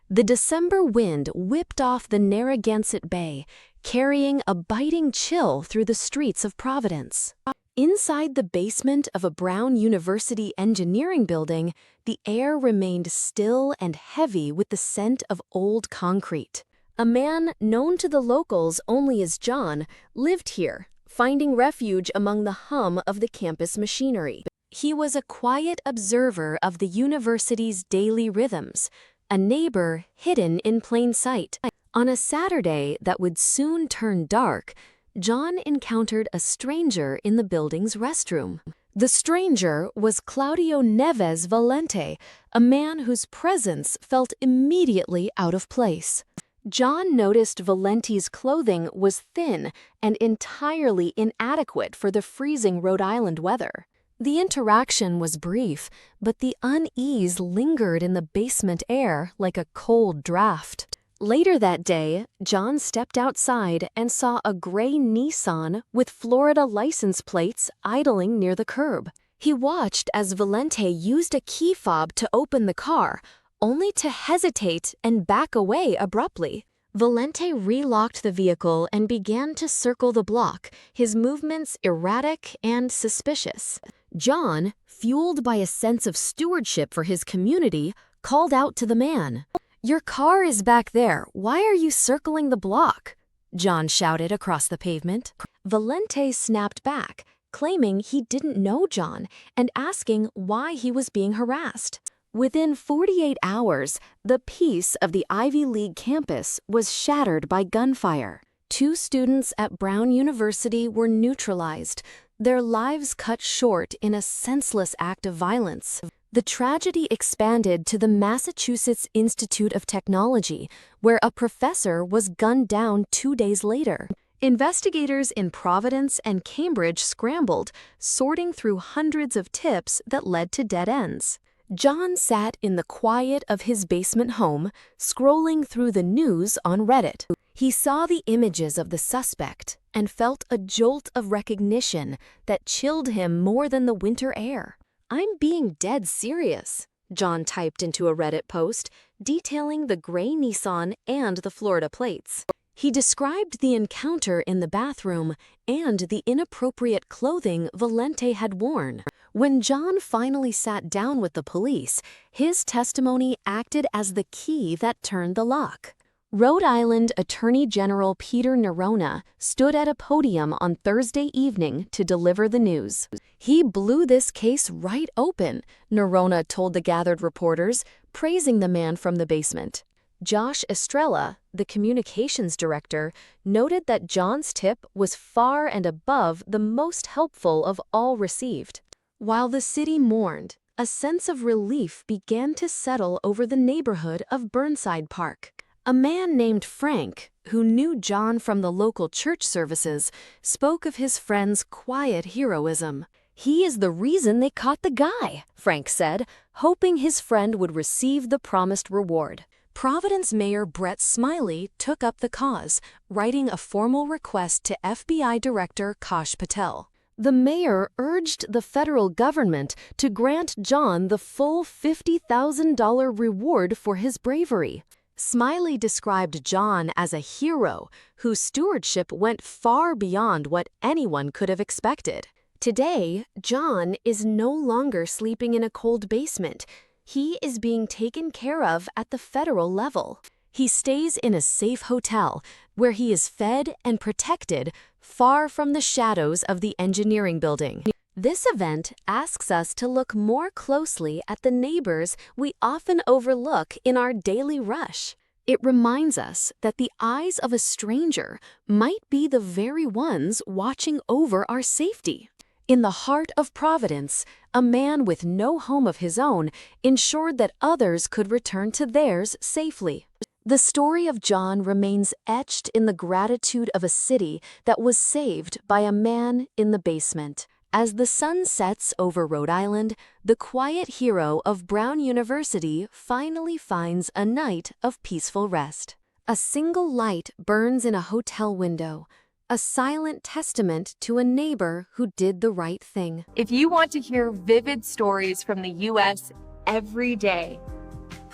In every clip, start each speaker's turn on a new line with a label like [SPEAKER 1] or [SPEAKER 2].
[SPEAKER 1] The December wind whipped off the Narragansett Bay, carrying a biting chill through the streets of Providence. Inside the basement of a Brown University engineering building, the air remained still and heavy with the scent of old concrete. A man known to the locals only as John lived here, finding refuge among the hum of the campus machinery. He was a quiet observer of the university's daily rhythms, a neighbor hidden in plain sight. On a Saturday that would soon turn dark, John encountered a stranger in the building's restroom. The stranger was Claudio Neves Valente, a man whose presence felt immediately out of place. John noticed Valente's clothing was thin and entirely inadequate for the freezing Rhode Island weather. The interaction was brief, but the unease lingered in the basement air like a cold draft. Later that day, John stepped outside and saw a gray Nissan with Florida license plates idling near the curb. He watched as Valente used a key fob to open the car, only to hesitate and back away abruptly. Valente relocked the vehicle and began to circle the block, his movements erratic and suspicious. John, fueled by a sense of stewardship for his community, called out to the man. "Your car is back there. Why are you circling the block?" John shouted across the pavement. Valente snapped back, claiming he didn't know John and asking why he was being harassed. Within 48 hours, the peace of the Ivy League campus was shattered by gunfire. 2 students at Brown University were neutralized, their lives cut short in a senseless act of violence. The tragedy expanded to the Massachusetts Institute of Technology, where a professor was gunned down 2 days later. Investigators in Providence and Cambridge scrambled, sorting through hundreds of tips that led to dead ends. John sat in the quiet of his basement home, scrolling through the news on Reddit. He saw the images of the suspect and felt a jolt of recognition that chilled him more than the winter air. "I'm being dead serious," John typed into a Reddit post, detailing the gray Nissan and the Florida plates. He described the encounter in the bathroom and the inappropriate clothing Valente had worn. When John finally sat down with the police, his testimony acted as the key that turned the lock. Rhode Island Attorney General Peter Nerona stood at a podium on Thursday evening to deliver the news. "He blew this case right open," Nerona told the gathered reporters, praising the man from the basement. Josh Estrella, the communications director, noted that John's tip was far and above the most helpful of all received. While the city mourned, a sense of relief began to settle over the neighborhood of Burnside Park. A man named Frank, who knew John from the local church services, spoke of his friend's quiet heroism. "He is the reason they caught the guy," Frank said, hoping his friend would receive the promised reward. Providence Mayor Brett Smiley took up the cause, writing a formal request to FBI Director Kash Patel. The mayor urged the federal government to grant John the full $50,000 reward for his bravery. Smiley described John as a hero whose stewardship went far beyond what anyone could have expected. Today, John is no longer sleeping in a cold basement. He is being taken care of at the federal level. He stays in a safe hotel where he is fed and protected far from the shadows of the engineering building. This event asks us to look more closely at the neighbors we often overlook in our daily rush. It reminds us that the eyes of a stranger might be the very ones watching over our safety. In the heart of Providence, a man with no home of his own ensured that others could return to theirs safely. The story of John remains etched in the gratitude of a city that was saved by a man in the basement. As the sun sets over Rhode Island, the quiet hero of Brown University finally finds a night of peaceful rest. A single light burns in a hotel window, a silent testament to a neighbor who did the right thing.
[SPEAKER 2] If you want to hear vivid stories from the U.S. every day,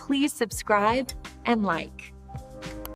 [SPEAKER 2] please subscribe and like.